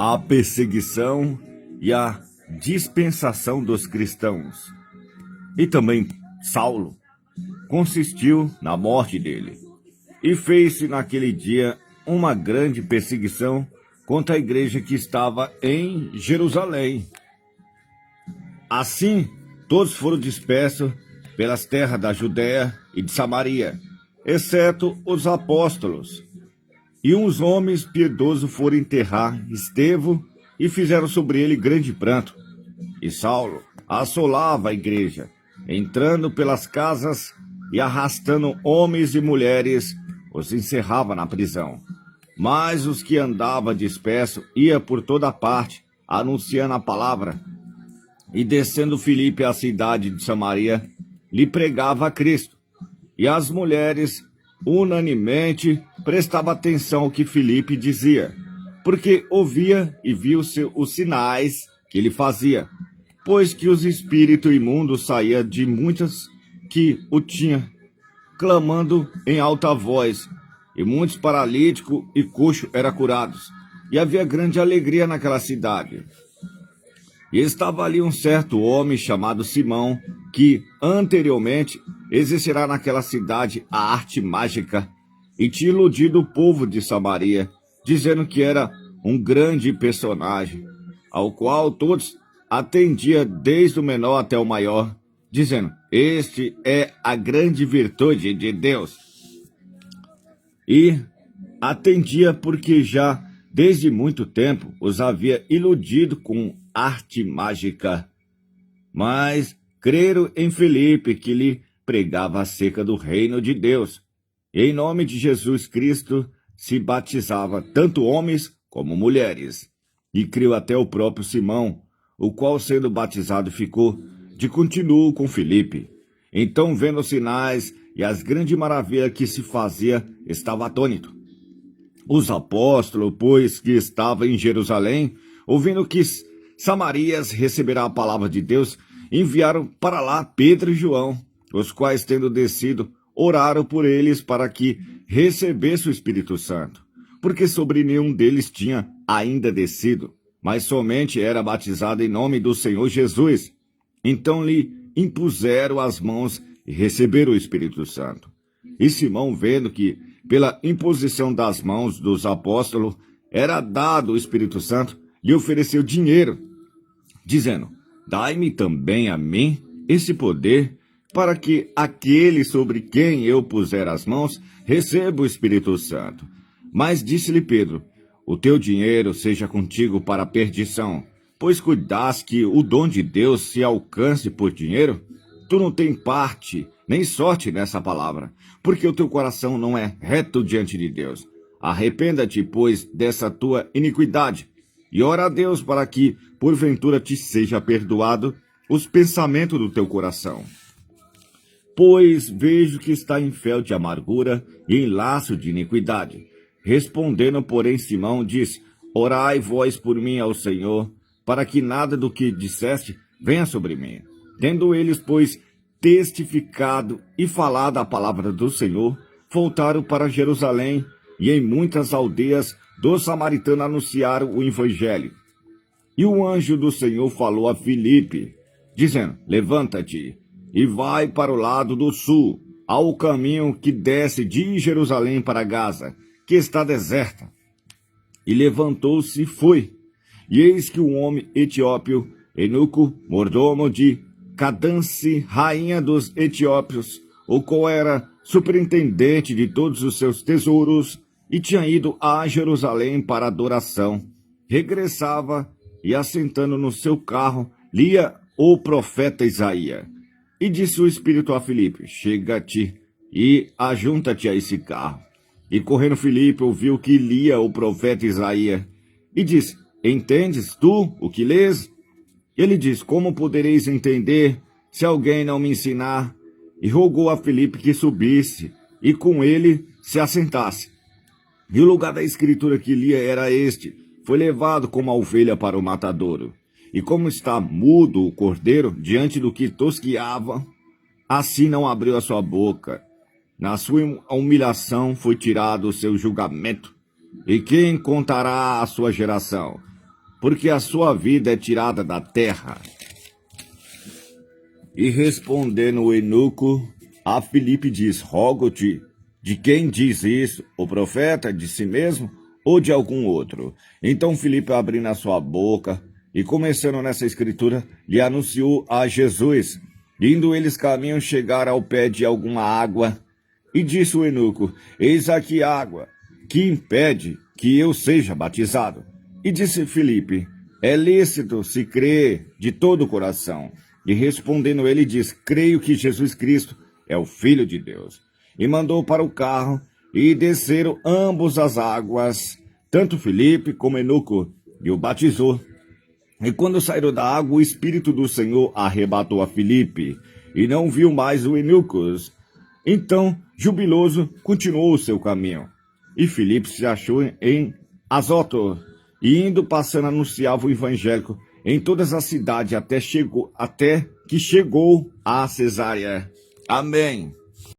a perseguição e a dispensação dos cristãos, e também Saulo, consistiu na morte dele. E fez-se naquele dia uma grande perseguição contra a igreja que estava em Jerusalém. Assim, todos foram dispersos pelas terras da Judéia e de Samaria, exceto os apóstolos. E uns homens piedosos foram enterrar Estevão e fizeram sobre ele grande pranto. E Saulo assolava a igreja, entrando pelas casas e arrastando homens e mulheres, os encerrava na prisão. Mas os que andavam dispersos ia por toda parte, anunciando a palavra. E descendo Filipe à cidade de Samaria, lhe pregava a Cristo. E as mulheres unanimemente prestavam atenção ao que Filipe dizia, porque ouvia e via os sinais que ele fazia, pois que os espíritos imundos saíam de muitas que o tinham, clamando em alta voz, e muitos paralíticos e coxos eram curados, e havia grande alegria naquela cidade. E estava ali um certo homem chamado Simão, que anteriormente exercerá naquela cidade a arte mágica, e tinha iludido o povo de Samaria, dizendo que era um grande personagem, ao qual todos atendiam desde o menor até o maior, dizendo: este é a grande virtude de Deus. E atendia porque já desde muito tempo os havia iludido com arte mágica. Mas creram em Filipe, que lhe pregava acerca do reino de Deus. E em nome de Jesus Cristo se batizava tanto homens como mulheres. E creu até o próprio Simão, o qual, sendo batizado, ficou de continuo com Filipe. Então, vendo os sinais e as grandes maravilhas que se fazia, estava atônito. Os apóstolos, pois, que estavam em Jerusalém, ouvindo que Samarias receberá a palavra de Deus, enviaram para lá Pedro e João, os quais, tendo descido, oraram por eles para que recebesse o Espírito Santo, porque sobre nenhum deles tinha ainda descido, mas somente era batizado em nome do Senhor Jesus. Então lhe impuseram as mãos e receberam o Espírito Santo. E Simão, vendo que pela imposição das mãos dos apóstolos era dado o Espírito Santo, lhe ofereceu dinheiro, dizendo: dai-me também a mim esse poder, para que aquele sobre quem eu puser as mãos receba o Espírito Santo. Mas disse-lhe Pedro: o teu dinheiro seja contigo para a perdição, pois cuidas que o dom de Deus se alcance por dinheiro? Tu não tens parte nem sorte nessa palavra, porque o teu coração não é reto diante de Deus. Arrependa-te, pois, dessa tua iniquidade, e ora a Deus para que, porventura, te seja perdoado os pensamentos do teu coração. Pois vejo que está em fel de amargura e em laço de iniquidade. Respondendo, porém, Simão disse: orai vós por mim ao Senhor, para que nada do que disseste venha sobre mim. Tendo eles, pois, testificado e falado a palavra do Senhor, voltaram para Jerusalém, e em muitas aldeias dos samaritanos anunciaram o evangelho. E o anjo do Senhor falou a Filipe, dizendo: levanta-te e vai para o lado do sul, ao caminho que desce de Jerusalém para Gaza, que está deserta. E levantou-se e foi. E eis que um homem etíope, eunuco, mordomo de Cadance, rainha dos etíopes, o qual era superintendente de todos os seus tesouros, e tinha ido a Jerusalém para adoração, regressava e, assentando no seu carro, lia o profeta Isaías. E disse o Espírito a Filipe: chega-te e ajunta-te a esse carro. E correndo Filipe ouviu que lia o profeta Isaías, e disse: entendes tu o que lês? Ele diz: como podereis entender se alguém não me ensinar? E rogou a Filipe que subisse e com ele se assentasse. E o lugar da escritura que lia era este: foi levado como a ovelha para o matadouro. E como está mudo o cordeiro diante do que tosquiava, assim não abriu a sua boca. Na sua humilhação foi tirado o seu julgamento. E quem contará a sua geração? porque a sua vida é tirada da terra. E respondendo o eunuco, a Filipe diz: rogo-te, de quem diz isso? O profeta, de si mesmo ou de algum outro? Então Filipe, abrindo a sua boca e começando nessa escritura, lhe anunciou a Jesus. Indo eles caminham, chegaram ao pé de alguma água, e disse o eunuco: eis aqui água, que impede que eu seja batizado. E disse Filipe: é lícito se crer de todo o coração. E respondendo ele diz: creio que Jesus Cristo é o Filho de Deus. E mandou para o carro, e desceram ambos as águas, tanto Filipe como eunuco, e o batizou. E quando saíram da água, o Espírito do Senhor arrebatou a Filipe, e não viu mais o eunuco. Então, jubiloso, continuou o seu caminho. E Filipe se achou em Azoto, e indo passando anunciava o evangelho em todas as cidades, até que chegou a Cesária. Amém.